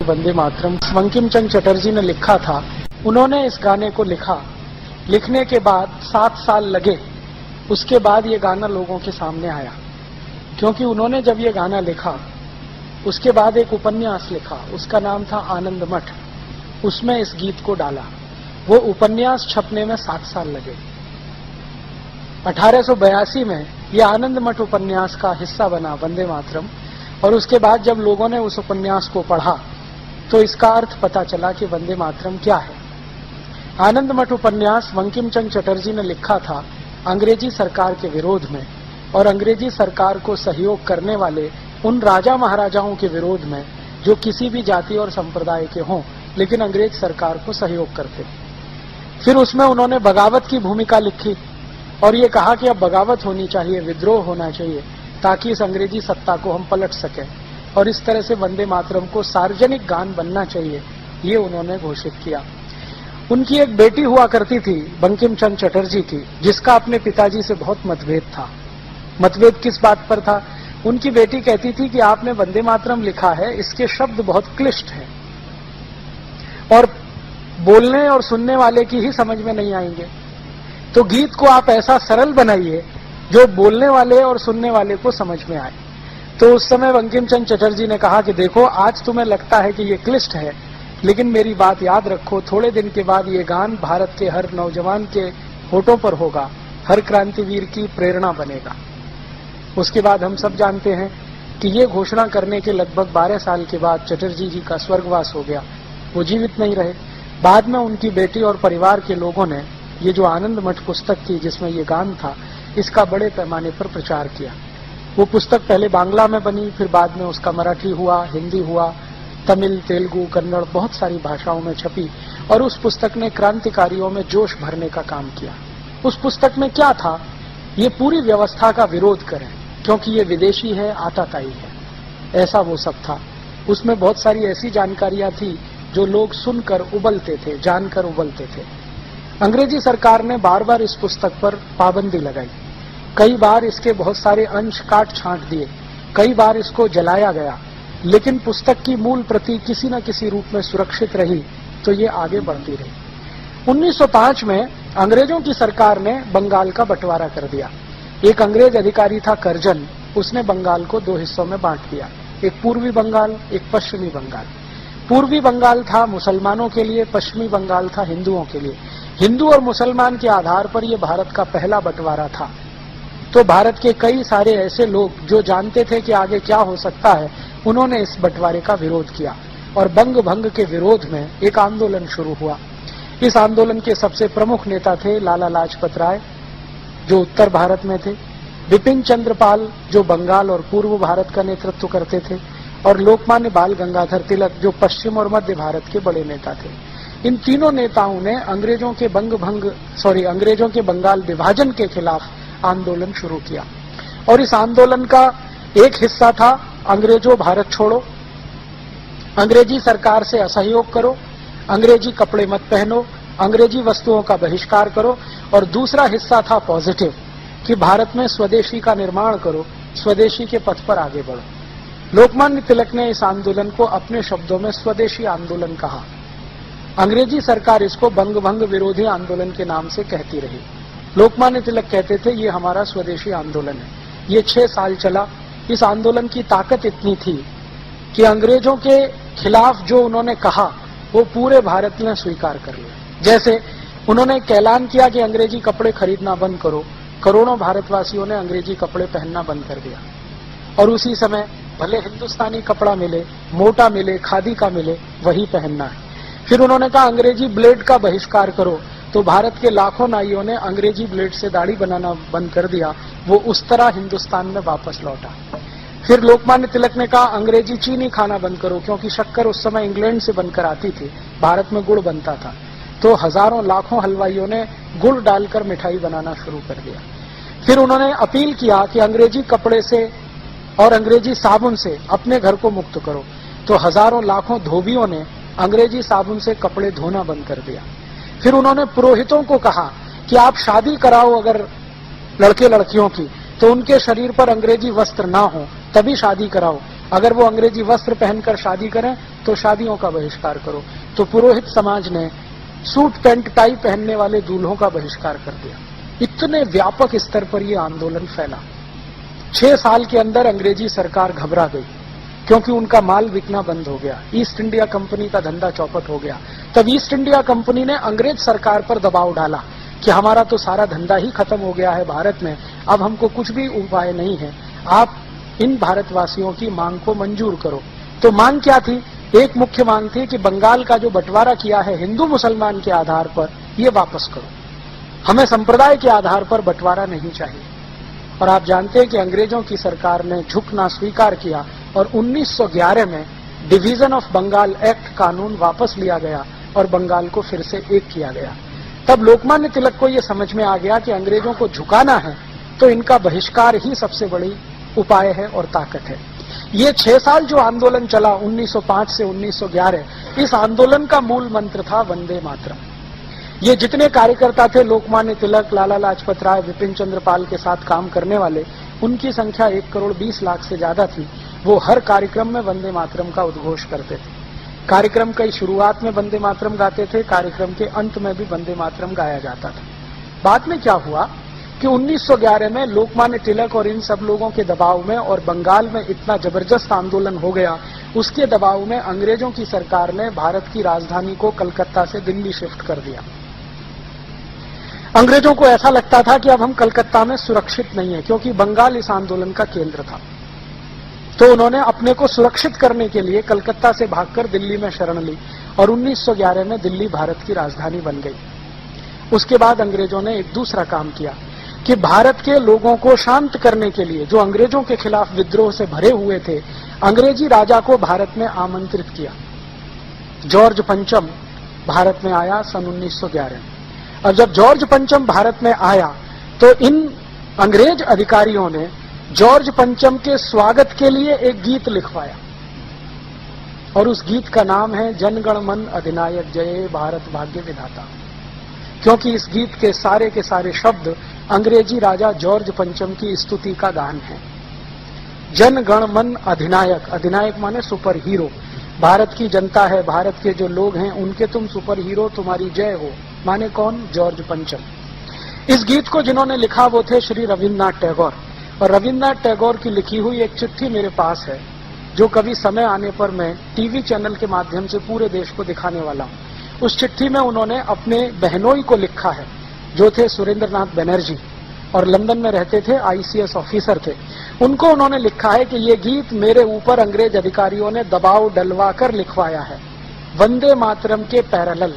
वंदे मातरम बंकिम चंद्र चटर्जी ने लिखा था। उन्होंने इस गाने को लिखा, लिखने के बाद 7 साल लगे, उसके बाद ये गाना लोगों के सामने आया। क्योंकि उन्होंने जब ये गाना लिखा उसके बाद एक उपन्यास लिखा, उसका नाम था आनंद मठ, उसमें इस गीत को डाला। वो उपन्यास छपने में 7 साल लगे। 1882 में ये आनंद मठ उपन्यास का हिस्सा बना वंदे मातरम, और उसके बाद जब लोगों ने उस उपन्यास को पढ़ा तो इसका अर्थ पता चला कि वंदे मातरम क्या है। आनंद मठ उपन्यास बंकिम चंद्र चटर्जी ने लिखा था अंग्रेजी सरकार के विरोध में, और अंग्रेजी सरकार को सहयोग करने वाले उन राजा महाराजाओं के विरोध में जो किसी भी जाति और संप्रदाय के हों लेकिन अंग्रेज सरकार को सहयोग करते। फिर उसमें उन्होंने बगावत की भूमिका लिखी और ये कहा कि अब बगावत होनी चाहिए, विद्रोह होना चाहिए, ताकि इस अंग्रेजी सत्ता को हम पलट सकें, और इस तरह से वंदे मातरम को सार्वजनिक गान बनना चाहिए, ये उन्होंने घोषित किया। उनकी एक बेटी हुआ करती थी बंकिम चंद्र चटर्जी की, जिसका अपने पिताजी से बहुत मतभेद था। मतभेद किस बात पर था? उनकी बेटी कहती थी कि आपने वंदे मातरम लिखा है, इसके शब्द बहुत क्लिष्ट हैं और बोलने और सुनने वाले की ही समझ में नहीं आएंगे, तो गीत को आप ऐसा सरल बनाइए जो बोलने वाले और सुनने वाले को समझ में आए। तो उस समय बंकिम चंद्र चटर्जी ने कहा कि देखो, आज तुम्हें लगता है कि ये क्लिष्ट है, लेकिन मेरी बात याद रखो, थोड़े दिन के बाद ये गान भारत के हर नौजवान के होठों पर होगा, हर क्रांतिवीर की प्रेरणा बनेगा। उसके बाद हम सब जानते हैं कि ये घोषणा करने के लगभग 12 साल के बाद चटर्जी जी का स्वर्गवास हो गया, वो जीवित नहीं रहे। बाद में उनकी बेटी और परिवार के लोगों ने ये जो आनंद मठ पुस्तक थी जिसमें ये गान था, इसका बड़े पैमाने पर प्रचार किया। वो पुस्तक पहले बांग्ला में बनी, फिर बाद में उसका मराठी हुआ, हिंदी हुआ, तमिल, तेलुगु, कन्नड़, बहुत सारी भाषाओं में छपी, और उस पुस्तक ने क्रांतिकारियों में जोश भरने का काम किया। उस पुस्तक में क्या था? ये पूरी व्यवस्था का विरोध करें, क्योंकि ये विदेशी है, आताताई है, ऐसा वो सब था। उसमें बहुत सारी ऐसी जानकारियां थी जो लोग सुनकर उबलते थे, जानकर उबलते थे। अंग्रेजी सरकार ने बार बार इस पुस्तक पर पाबंदी लगाई, कई बार इसके बहुत सारे अंश काट छांट दिए, कई बार इसको जलाया गया, लेकिन पुस्तक की मूल प्रति किसी न किसी रूप में सुरक्षित रही, तो ये आगे बढ़ती रही। 1905 में अंग्रेजों की सरकार ने बंगाल का बंटवारा कर दिया। एक अंग्रेज अधिकारी था करजन, उसने बंगाल को 2 हिस्सों में बांट दिया, एक पूर्वी बंगाल, एक पश्चिमी बंगाल। पूर्वी बंगाल था मुसलमानों के लिए, पश्चिमी बंगाल था हिंदुओं के लिए। हिंदू और मुसलमान के आधार पर यह भारत का पहला बंटवारा था। तो भारत के कई सारे ऐसे लोग जो जानते थे कि आगे क्या हो सकता है, उन्होंने इस बंटवारे का विरोध किया, और बंग भंग के विरोध में एक आंदोलन शुरू हुआ। इस आंदोलन के सबसे प्रमुख नेता थे लाला लाजपत राय, जो उत्तर भारत में थे, बिपिन चंद्र पाल, जो बंगाल और पूर्व भारत का नेतृत्व करते थे, और लोकमान्य बाल गंगाधर तिलक, जो पश्चिम और मध्य भारत के बड़े नेता थे। इन तीनों नेताओं ने अंग्रेजों के बंगाल विभाजन के खिलाफ आंदोलन शुरू किया, और इस आंदोलन का एक हिस्सा था अंग्रेजों भारत छोड़ो, अंग्रेजी सरकार से असहयोग करो, अंग्रेजी कपड़े मत पहनो, अंग्रेजी वस्तुओं का बहिष्कार करो, और दूसरा हिस्सा था पॉजिटिव, कि भारत में स्वदेशी का निर्माण करो, स्वदेशी के पथ पर आगे बढ़ो। लोकमान्य तिलक ने इस आंदोलन को अपने शब्दों में स्वदेशी आंदोलन कहा। अंग्रेजी सरकार इसको बंग भंग विरोधी आंदोलन के नाम से कहती रही। लोकमान्य तिलक कहते थे ये हमारा स्वदेशी आंदोलन है। ये 6 साल चला। इस आंदोलन की ताकत इतनी थी कि अंग्रेजों के खिलाफ जो उन्होंने कहा वो पूरे भारत ने स्वीकार कर लिया। जैसे उन्होंने ऐलान किया कि अंग्रेजी कपड़े खरीदना बंद करो, करोड़ों भारतवासियों ने अंग्रेजी कपड़े पहनना बंद कर दिया। और उसी समय भले हिंदुस्तानी कपड़ा मिले, मोटा मिले, खादी का मिले, वही पहनना है। फिर उन्होंने कहा अंग्रेजी ब्लेड का बहिष्कार करो, तो भारत के लाखों नाइयों ने अंग्रेजी ब्लेड से दाढ़ी बनाना बंद कर दिया, वो उस तरह हिंदुस्तान में वापस लौटा। फिर लोकमान्य तिलक ने कहा अंग्रेजी चीनी खाना बंद करो, क्योंकि शक्कर उस समय इंग्लैंड से बनकर आती थी, भारत में गुड़ बनता था, तो हजारों लाखों हलवाइयों ने गुड़ डालकर मिठाई बनाना शुरू कर दिया। फिर उन्होंने अपील किया कि अंग्रेजी कपड़े से और अंग्रेजी साबुन से अपने घर को मुक्त करो, तो हजारों लाखों धोबियों ने अंग्रेजी साबुन से कपड़े धोना बंद कर दिया। फिर उन्होंने पुरोहितों को कहा कि आप शादी कराओ अगर लड़के लड़कियों की, तो उनके शरीर पर अंग्रेजी वस्त्र ना हो, तभी शादी कराओ, अगर वो अंग्रेजी वस्त्र पहनकर शादी करें तो शादियों का बहिष्कार करो। तो पुरोहित समाज ने सूट पैंट टाई पहनने वाले दूल्हों का बहिष्कार कर दिया। इतने व्यापक स्तर पर यह आंदोलन फैला। 6 साल के अंदर अंग्रेजी सरकार घबरा गई, क्योंकि उनका माल बिकना बंद हो गया। ईस्ट इंडिया कंपनी का धंधा चौपट हो गया। तब ईस्ट इंडिया कंपनी ने अंग्रेज सरकार पर दबाव डाला कि हमारा तो सारा धंधा ही खत्म हो गया है भारत में, अब हमको कुछ भी उपाय नहीं है, आप इन भारतवासियों की मांग को मंजूर करो। तो मांग क्या थी? एक मुख्य मांग थी कि बंगाल का जो बंटवारा किया है हिंदू मुसलमान के आधार पर, ये वापस करो। हमें संप्रदाय के आधार पर बंटवारा नहीं चाहिए। और आप जानते हैं कि अंग्रेजों की सरकार ने झुकना स्वीकार किया और 1911 में डिवीजन ऑफ बंगाल एक्ट कानून वापस लिया गया और बंगाल को फिर से एक किया गया। तब लोकमान्य तिलक को यह समझ में आ गया कि अंग्रेजों को झुकाना है तो इनका बहिष्कार ही सबसे बड़ी उपाय है और ताकत है। ये 6 साल जो आंदोलन चला 1905 से 1911, इस आंदोलन का मूल मंत्र था वंदे मातरम। ये जितने कार्यकर्ता थे, लोकमान्य तिलक, लाला लाजपत राय, विपिन चंद्र पाल के साथ काम करने वाले, उनकी संख्या 1 करोड़ 20 लाख से ज्यादा थी। वो हर कार्यक्रम में वंदे मातरम का उद्घोष करते थे। कार्यक्रम की शुरुआत में वंदे मातरम गाते थे, कार्यक्रम के अंत में भी वंदे मातरम गाया जाता था। बाद में क्या हुआ कि 1911 में लोकमान्य तिलक और इन सब लोगों के दबाव में और बंगाल में इतना जबरदस्त आंदोलन हो गया, उसके दबाव में अंग्रेजों की सरकार ने भारत की राजधानी को कलकत्ता से दिल्ली शिफ्ट कर दिया। अंग्रेजों को ऐसा लगता था कि अब हम कलकत्ता में सुरक्षित नहीं है, क्योंकि बंगाल इस आंदोलन का केंद्र था। तो उन्होंने अपने को सुरक्षित करने के लिए कलकत्ता से भागकर दिल्ली में शरण ली और 1911 में दिल्ली भारत की राजधानी बन गई। उसके बाद अंग्रेजों ने एक दूसरा काम किया कि भारत के लोगों को शांत करने के लिए, जो अंग्रेजों के खिलाफ विद्रोह से भरे हुए थे, अंग्रेजी राजा को भारत में आमंत्रित किया। जॉर्ज पंचम भारत में आया सन 1911 में। अब जब जॉर्ज पंचम भारत में आया तो इन अंग्रेज अधिकारियों ने जॉर्ज पंचम के स्वागत के लिए एक गीत लिखवाया और उस गीत का नाम है जनगण मन अधिनायक जय भारत भाग्य विधाता, क्योंकि इस गीत के सारे शब्द अंग्रेजी राजा जॉर्ज पंचम की स्तुति का गान है। जन गण मन अधिनायक, अधिनायक माने सुपर हीरो, भारत की जनता है, भारत के जो लोग हैं उनके तुम सुपर हीरो, तुम्हारी जय हो, माने कौन? जॉर्ज पंचम। इस गीत को जिन्होंने लिखा वो थे श्री रविन्द्रनाथ टैगोर, और रविन्द्रनाथ टैगोर की लिखी हुई एक चिट्ठी मेरे पास है, जो कभी समय आने पर मैं टीवी चैनल के माध्यम से पूरे देश को दिखाने वाला हूं। उस चिट्ठी में उन्होंने अपने बहनोई को लिखा है, जो थे सुरेंद्रनाथ बनर्जी और लंदन में रहते थे, ICS ऑफिसर थे। उनको उन्होंने लिखा है कि ये गीत मेरे ऊपर अंग्रेज अधिकारियों ने दबाव डलवाकर लिखवाया है, वंदे मातरम के पैरेलल,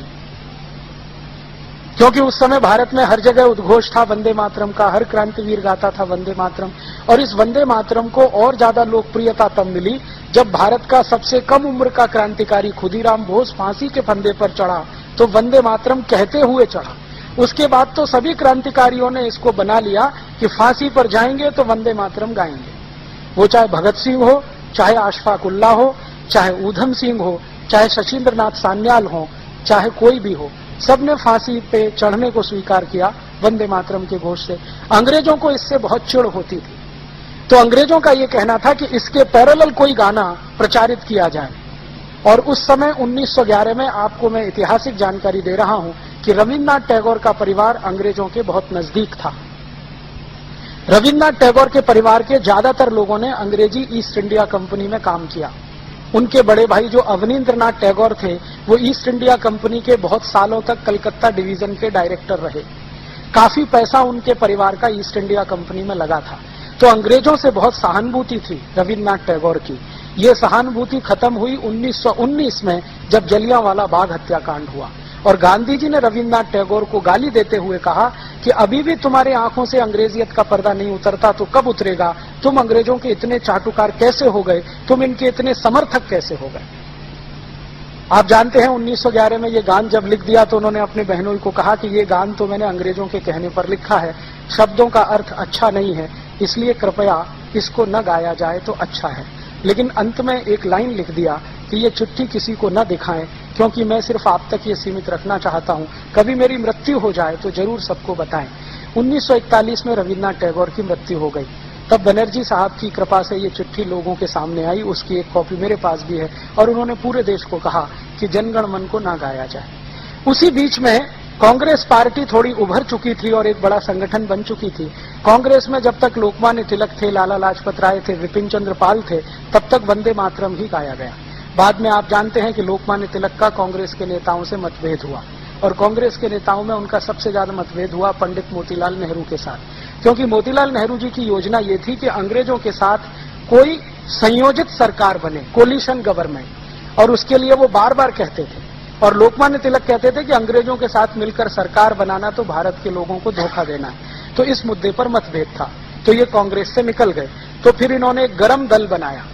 क्योंकि उस समय भारत में हर जगह उद्घोष था वंदे मातरम का, हर क्रांतिवीर गाता था वंदे मातरम। और इस वंदे मातरम को और ज्यादा लोकप्रियता तब मिली जब भारत का सबसे कम उम्र का क्रांतिकारी खुदीराम बोस फांसी के फंदे पर चढ़ा तो वंदे मातरम कहते हुए चढ़ा। उसके बाद तो सभी क्रांतिकारियों ने इसको बना लिया कि फांसी पर जाएंगे तो वंदे मातरम गाएंगे। वो चाहे भगत सिंह हो, चाहे अशफाक उल्लाह हो, चाहे ऊधम सिंह हो, चाहे शशीन्द्रनाथ सान्याल हो, चाहे कोई भी हो, सबने फांसी पे चढ़ने को स्वीकार किया वंदे मातरम के घोष से। अंग्रेजों को इससे बहुत चिढ़ होती थी, तो अंग्रेजों का ये कहना था कि इसके पैरेलल कोई गाना प्रचारित किया जाए। और उस समय 1911 में आपको मैं ऐतिहासिक जानकारी दे रहा हूं कि रविन्द्रनाथ टैगोर का परिवार अंग्रेजों के बहुत नजदीक था। रविन्द्रनाथ टैगोर के परिवार के ज्यादातर लोगों ने अंग्रेजी ईस्ट इंडिया कंपनी में काम किया। उनके बड़े भाई जो अवनींद्रनाथ टैगोर थे, वो ईस्ट इंडिया कंपनी के बहुत सालों तक कलकत्ता डिवीजन के डायरेक्टर रहे। काफी पैसा उनके परिवार का ईस्ट इंडिया कंपनी में लगा था, तो अंग्रेजों से बहुत सहानुभूति थी रविन्द्रनाथ टैगोर की। ये सहानुभूति खत्म हुई 1919 में, जब जलियांवाला बाग हत्याकांड हुआ और गांधी जी ने रविन्द्रनाथ टैगोर को गाली देते हुए कहा कि अभी भी तुम्हारे आंखों से अंग्रेजियत का पर्दा नहीं उतरता तो कब उतरेगा? तुम अंग्रेजों के इतने चाटुकार कैसे हो गए? तुम इनके इतने समर्थक कैसे हो गए? आप जानते हैं 1911 में ये गान जब लिख दिया तो उन्होंने अपने बहनों को कहा कि ये गान तो मैंने अंग्रेजों के कहने पर लिखा है, शब्दों का अर्थ अच्छा नहीं है, इसलिए कृपया इसको न गाया जाए तो अच्छा है। लेकिन अंत में एक लाइन लिख दिया कि ये चिट्ठी किसी को न दिखाएं, क्योंकि मैं सिर्फ आप तक ये सीमित रखना चाहता हूं, कभी मेरी मृत्यु हो जाए तो जरूर सबको बताएं। 1941 में रविन्द्रनाथ टैगोर की मृत्यु हो गई। तब बनर्जी साहब की कृपा से ये चिट्ठी लोगों के सामने आई, उसकी एक कॉपी मेरे पास भी है, और उन्होंने पूरे देश को कहा कि जनगण मन को ना गाया जाए। उसी बीच में कांग्रेस पार्टी थोड़ी उभर चुकी थी और एक बड़ा संगठन बन चुकी थी। कांग्रेस में जब तक लोकमान्य तिलक थे, लाला लाजपत राय थे, विपिन चंद्र पाल थे, तब तक वंदे मातरम ही गाया गया। बाद में आप जानते हैं कि लोकमान्य तिलक का कांग्रेस के नेताओं से मतभेद हुआ, और कांग्रेस के नेताओं में उनका सबसे ज्यादा मतभेद हुआ पंडित मोतीलाल नेहरू के साथ, क्योंकि मोतीलाल नेहरू जी की योजना ये थी कि अंग्रेजों के साथ कोई संयोजित सरकार बने, कोलिशन गवर्नमेंट, और उसके लिए वो बार बार कहते थे। और लोकमान्य तिलक कहते थे कि अंग्रेजों के साथ मिलकर सरकार बनाना तो भारत के लोगों को धोखा देना है। तो इस मुद्दे पर मतभेद था, तो ये कांग्रेस से निकल गए। तो फिर इन्होंने एक गरम दल बनाया।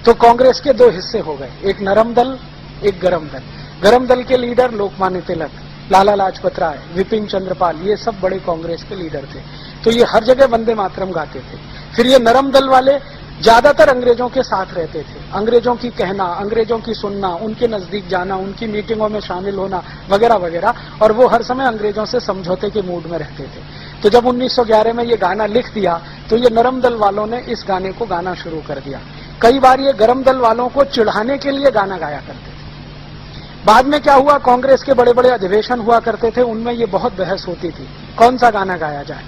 तो कांग्रेस के दो हिस्से हो गए, एक नरम दल, एक गरम दल। गरम दल के लीडर लोकमान्य तिलक, लाला लाजपत राय, विपिन चंद्र पाल, ये सब बड़े कांग्रेस के लीडर थे। तो ये हर जगह वंदे मातरम गाते थे। फिर ये नरम दल वाले ज्यादातर अंग्रेजों के साथ रहते थे, अंग्रेजों की कहना, अंग्रेजों की सुनना, उनके नजदीक जाना, उनकी मीटिंगों में शामिल होना वगैरह वगैरह, और वो हर समय अंग्रेजों से समझौते के मूड में रहते थे। तो जब 1911 में ये गाना लिख दिया तो ये नरम दल वालों ने इस गाने को गाना शुरू कर दिया। कई बार ये गरम दल वालों को चिढ़ाने के लिए गाना गाया करते थे। बाद में क्या हुआ, कांग्रेस के बड़े बड़े अधिवेशन हुआ करते थे, उनमें ये बहुत बहस होती थी कौन सा गाना गाया जाए।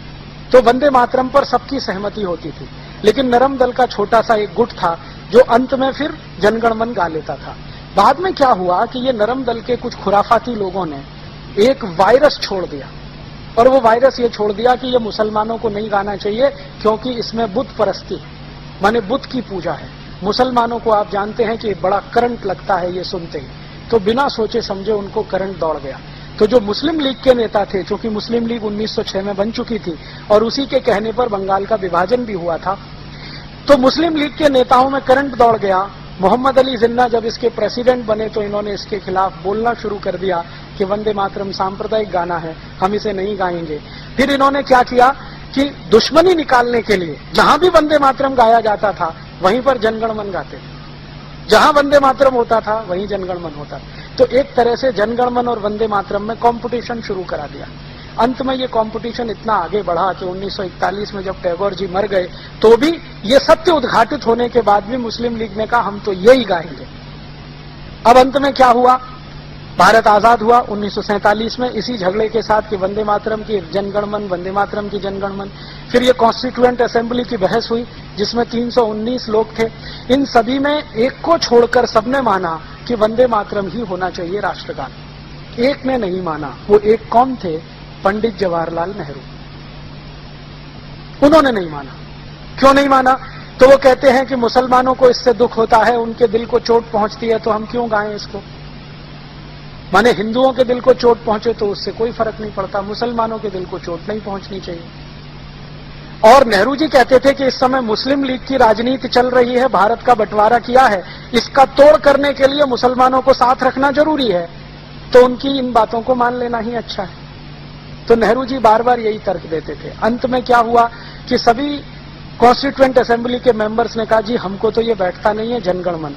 तो वंदे मातरम पर सबकी सहमति होती थी, लेकिन नरम दल का छोटा सा एक गुट था जो अंत में फिर जनगण मन गा लेता था। बाद में क्या हुआ कि ये नरम दल के कुछ खुराफाती लोगों ने एक वायरस छोड़ दिया, और वो वायरस ये छोड़ दिया कि ये मुसलमानों को नहीं गाना चाहिए क्योंकि इसमें बुत परस्ती है, माने बुत की पूजा है। मुसलमानों को आप जानते हैं कि बड़ा करंट लगता है ये सुनते ही, तो बिना सोचे समझे उनको करंट दौड़ गया। तो जो मुस्लिम लीग के नेता थे, चूंकि मुस्लिम लीग 1906 में बन चुकी थी और उसी के कहने पर बंगाल का विभाजन भी हुआ था, तो मुस्लिम लीग के नेताओं में करंट दौड़ गया। मोहम्मद अली जिन्ना जब इसके प्रेसिडेंट बने तो इन्होंने इसके खिलाफ बोलना शुरू कर दिया कि वंदे मातरम सांप्रदायिक गाना है, हम इसे नहीं गाएंगे। फिर इन्होंने क्या किया कि दुश्मनी निकालने के लिए जहां भी वंदे मातरम गाया जाता था वहीं पर जनगण मन गाते थे, जहां वंदे मातरम होता था वहीं जनगण मन होता था। तो एक तरह से जनगण मन और वंदे मातरम में कंपटीशन शुरू करा दिया। अंत में ये कंपटीशन इतना आगे बढ़ा कि 1941 में जब टैगोर जी मर गए तो भी ये सत्य उद्घाटित होने के बाद भी मुस्लिम लीग ने कहा हम तो यही गाएंगे। अब अंत में क्या हुआ, भारत आजाद हुआ 1947 में इसी झगड़े के साथ कि वंदे मातरम की जनगण मन, वंदे मातरम की जनगण मन। फिर ये कॉन्स्टिट्यूएंट असेंबली की बहस हुई जिसमें 319 लोग थे। इन सभी में एक को छोड़कर सबने माना कि वंदे मातरम ही होना चाहिए राष्ट्रगान। एक ने नहीं माना, वो एक कौन थे, पंडित जवाहरलाल नेहरू। उन्होंने नहीं माना। क्यों नहीं माना, तो वो कहते हैं कि मुसलमानों को इससे दुख होता है, उनके दिल को चोट पहुंचती है, तो हम क्यों गाएं इसको। माने हिंदुओं के दिल को चोट पहुंचे तो उससे कोई फर्क नहीं पड़ता, मुसलमानों के दिल को चोट नहीं पहुंचनी चाहिए। और नेहरू जी कहते थे कि इस समय मुस्लिम लीग की राजनीति चल रही है, भारत का बंटवारा किया है, इसका तोड़ करने के लिए मुसलमानों को साथ रखना जरूरी है, तो उनकी इन बातों को मान लेना ही अच्छा है। तो नेहरू जी बार बार यही तर्क देते थे। अंत में क्या हुआ कि सभी कॉन्स्टिट्यूएंट असेंबली के मेंबर्स ने कहा जी हमको तो ये बैठता नहीं है जनगण मन,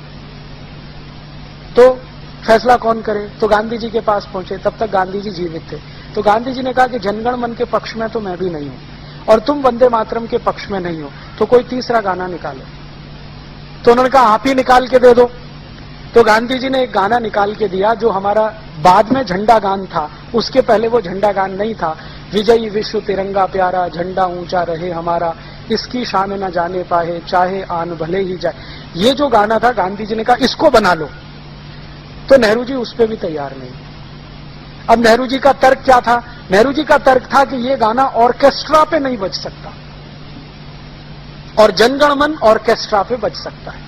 तो फैसला कौन करे। तो गांधी जी के पास पहुंचे, तब तक गांधी जी जीवित थे। तो गांधी जी ने कहा कि जनगण मन के पक्ष में तो मैं भी नहीं हूं और तुम वंदे मातरम के पक्ष में नहीं हो, तो कोई तीसरा गाना निकालो। तो उन्होंने कहा आप ही निकाल के दे दो। तो गांधी जी ने एक गाना निकाल के दिया जो हमारा बाद में झंडा गान था, उसके पहले वो झंडा गान नहीं था। विजयी विश्व तिरंगा प्यारा, झंडा ऊंचा रहे हमारा, इसकी शान न जाने पाए, चाहे आन भले ही जाए। ये जो गाना था गांधी जी ने कहा इसको बना लो, तो नेहरू जी उस पर भी तैयार नहीं। अब नेहरू जी का तर्क क्या था, नेहरू जी का तर्क था कि ये गाना ऑर्केस्ट्रा पे नहीं बज सकता और जनगण मन ऑर्केस्ट्रा पे बज सकता है।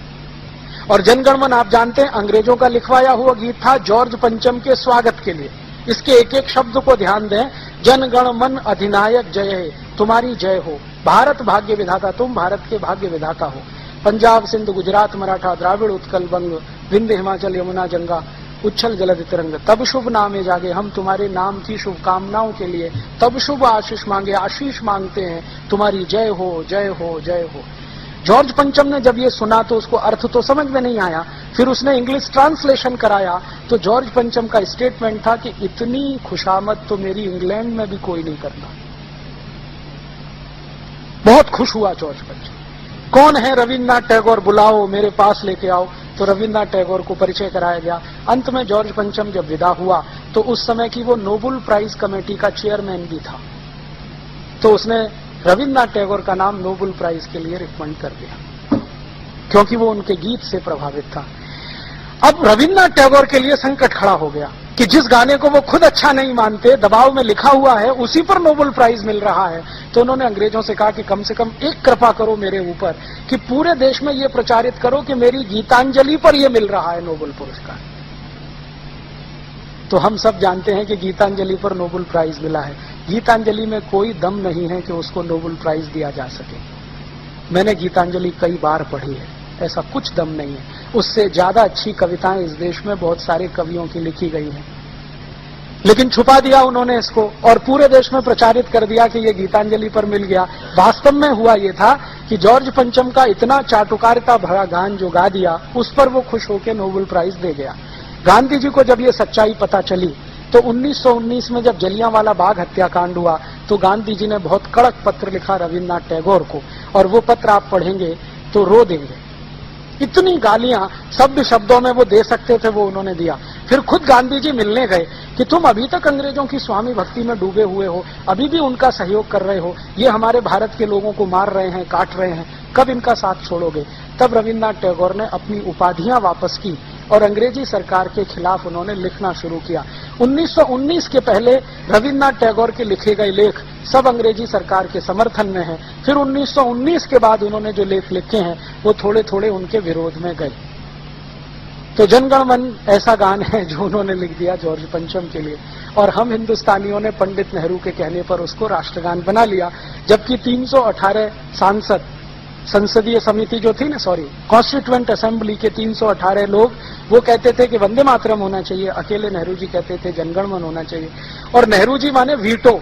और जनगण मन आप जानते हैं अंग्रेजों का लिखवाया हुआ गीत था जॉर्ज पंचम के स्वागत के लिए। इसके एक एक शब्द को ध्यान दें, जनगण मन अधिनायक जय है, तुम्हारी जय हो, भारत भाग्य विधाता, तुम भारत के भाग्य विधाता हो, पंजाब सिंध गुजरात मराठा द्राविड़ उत्कल बंग, विंध्य हिमाचल यमुना गंगा उच्छल जलधि तरंग, तब शुभ नामे जागे, हम तुम्हारे नाम की शुभकामनाओं के लिए तब शुभ आशीष मांगे, आशीष मांगते हैं, तुम्हारी जय हो जय हो जय हो। जॉर्ज पंचम ने जब ये सुना तो उसको अर्थ तो समझ में नहीं आया, फिर उसने इंग्लिश ट्रांसलेशन कराया तो जॉर्ज पंचम का स्टेटमेंट था कि इतनी खुशामद तो मेरी इंग्लैंड में भी कोई नहीं करता। बहुत खुश हुआ जॉर्ज पंचम। कौन है रविन्द्रनाथ टैगोर, बुलाओ मेरे पास लेके आओ। तो रविन्द्रनाथ टैगोर को परिचय कराया गया। अंत में जॉर्ज पंचम जब विदा हुआ तो उस समय की वो नोबेल प्राइज कमेटी का चेयरमैन भी था, तो उसने रविन्द्रनाथ टैगोर का नाम नोबेल प्राइज के लिए रिकमेंड कर दिया, क्योंकि वो उनके गीत से प्रभावित था। अब रविन्द्रनाथ टैगोर के लिए संकट खड़ा हो गया कि जिस गाने को वो खुद अच्छा नहीं मानते, दबाव में लिखा हुआ है, उसी पर नोबेल प्राइज मिल रहा है। तो उन्होंने अंग्रेजों से कहा कि कम से कम एक कृपा करो मेरे ऊपर कि पूरे देश में ये प्रचारित करो कि मेरी गीतांजलि पर ये मिल रहा है नोबेल पुरस्कार। तो हम सब जानते हैं कि गीतांजलि पर नोबेल प्राइज मिला है। गीतांजलि में कोई दम नहीं है कि उसको नोबेल प्राइज दिया जा सके। मैंने गीतांजलि कई बार पढ़ी है, ऐसा कुछ दम नहीं है। उससे ज्यादा अच्छी कविताएं इस देश में बहुत सारे कवियों की लिखी गई हैं, लेकिन छुपा दिया उन्होंने इसको और पूरे देश में प्रचारित कर दिया कि ये गीतांजलि पर मिल गया। वास्तव में हुआ ये था कि जॉर्ज पंचम का इतना चाटुकारिता भरा गान जो गा दिया, उस पर वो खुश होकर नोबेल प्राइज दे गया। गांधी जी को जब ये सच्चाई पता चली तो 1919 में जब जलियांवाला बाग हत्याकांड हुआ तो गांधी जी ने बहुत कड़क पत्र लिखा रविन्द्रनाथ टैगोर को, और वो पत्र आप पढ़ेंगे तो रो देंगे। इतनी गालियां शब्द शब्दों में वो दे सकते थे वो उन्होंने दिया। फिर खुद गांधी जी मिलने गए कि तुम अभी तक अंग्रेजों की स्वामी भक्ति में डूबे हुए हो, अभी भी उनका सहयोग कर रहे हो, ये हमारे भारत के लोगों को मार रहे हैं, काट रहे हैं, कब इनका साथ छोड़ोगे। तब रविन्द्रनाथ टैगोर ने अपनी उपाधियां वापस की और अंग्रेजी सरकार के खिलाफ उन्होंने लिखना शुरू किया। 1919 के पहले रविन्द्रनाथ टैगोर के लिखे गए लेख सब अंग्रेजी सरकार के समर्थन में हैं। फिर 1919 के बाद उन्होंने जो लेख लिखे हैं वो थोड़े थोड़े उनके विरोध में गए। तो जनगण मन ऐसा गान है जो उन्होंने लिख दिया जॉर्ज पंचम के लिए, और हम हिंदुस्तानियों ने पंडित नेहरू के कहने पर उसको राष्ट्रगान बना लिया। जबकि 318 सांसद, संसदीय समिति जो थी ना, कॉन्स्टिट्यूएंट असेंबली के 318 लोग वो कहते थे कि वंदे मातरम होना चाहिए, अकेले नेहरू जी कहते थे जनगण मन होना चाहिए। और नेहरू जी माने वीटो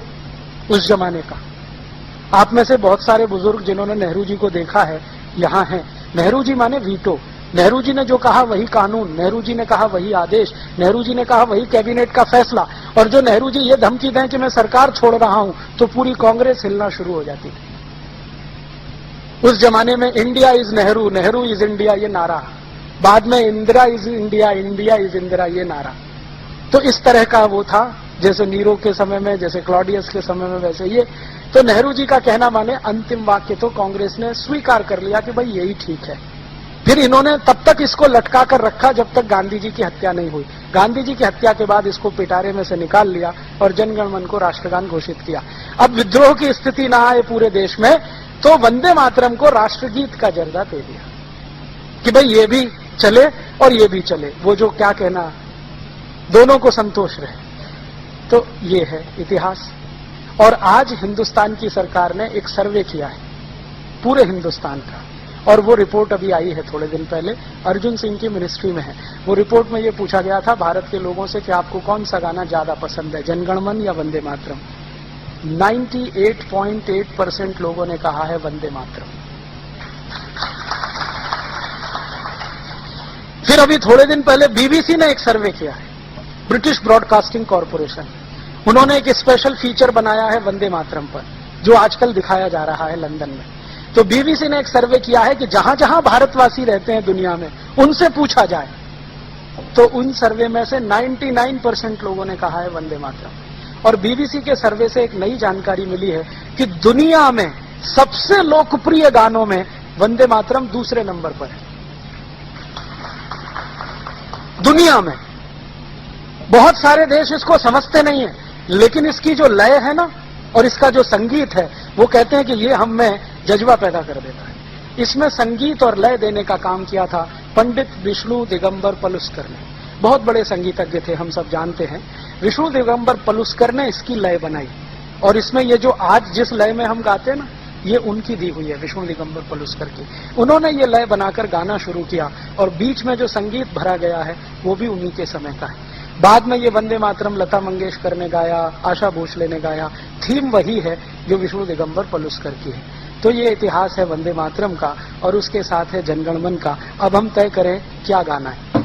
उस जमाने का। आप में से बहुत सारे बुजुर्ग जिन्होंने नेहरू जी को देखा है यहां हैं। नेहरू जी माने वीटो। नेहरू जी ने जो कहा वही कानून, नेहरू जी ने कहा वही आदेश, नेहरू जी ने कहा वही कैबिनेट का फैसला। और जो नेहरू जी ये धमकी दें कि मैं सरकार छोड़ रहा हूं तो पूरी कांग्रेस हिलना शुरू हो जाती थी। उस जमाने में India is Nehru, Nehru is India ये नारा, बाद में Indira is India, India is Indira ये नारा। तो इस तरह का वो था, जैसे नीरो के समय में, जैसे क्लॉडियस के समय में, वैसे ये। तो नेहरू जी का कहना माने अंतिम वाक्य तो कांग्रेस ने स्वीकार कर लिया कि भाई यही ठीक है। फिर इन्होंने तब तक इसको लटका कर रखा जब तक गांधी जी की हत्या नहीं हुई। गांधी जी की हत्या के बाद इसको पिटारे में से निकाल लिया और जनगण मन को राष्ट्रगान घोषित किया। अब विद्रोह की स्थिति ना आए पूरे देश में तो वंदे मातरम को राष्ट्रगीत का दर्जा दे दिया कि भाई ये भी चले और ये भी चले, वो जो क्या कहना, दोनों को संतोष रहे। तो ये है इतिहास। और आज हिंदुस्तान की सरकार ने एक सर्वे किया है पूरे हिंदुस्तान का, और वो रिपोर्ट अभी आई है थोड़े दिन पहले, अर्जुन सिंह की मिनिस्ट्री में है। वो रिपोर्ट में ये पूछा गया था भारत के लोगों से कि आपको कौन सा गाना ज्यादा पसंद है, जनगण मन या वंदे मातरम। 98.8% लोगों ने कहा है वंदे मातरम। फिर अभी थोड़े दिन पहले बीबीसी ने एक सर्वे किया है, ब्रिटिश ब्रॉडकास्टिंग कॉरपोरेशन। उन्होंने एक स्पेशल फीचर बनाया है वंदे मातरम पर, जो आजकल दिखाया जा रहा है लंदन में। तो बीबीसी ने एक सर्वे किया है कि जहां जहां भारतवासी रहते हैं दुनिया में उनसे पूछा जाए, तो उन सर्वे में से 99% लोगों ने कहा है वंदे मातरम। और बीबीसी के सर्वे से एक नई जानकारी मिली है कि दुनिया में सबसे लोकप्रिय गानों में वंदे मातरम दूसरे नंबर पर है। दुनिया में बहुत सारे देश इसको समझते नहीं है, लेकिन इसकी जो लय है ना और इसका जो संगीत है, वो कहते हैं कि ये हम में जज्बा पैदा कर देता है। इसमें संगीत और लय देने का काम किया था पंडित विष्णु दिगंबर पलुस्कर ने। बहुत बड़े संगीतज्ञ थे, हम सब जानते हैं। विष्णु दिगंबर पलुस्कर ने इसकी लय बनाई, और इसमें ये जो आज जिस लय में हम गाते हैं ना, ये उनकी दी हुई है, विष्णु दिगंबर पलुस्कर की। उन्होंने ये लय बनाकर गाना शुरू किया, और बीच में जो संगीत भरा गया है वो भी उन्हीं के समय का है। बाद में ये वंदे मातरम लता मंगेशकर ने गाया, आशा भोसले ने गाया, थीम वही है जो विष्णु दिगंबर पलुस्कर की है। तो ये इतिहास है वंदे मातरम का, और उसके साथ है जनगण मन का। अब हम तय करें क्या गाना है।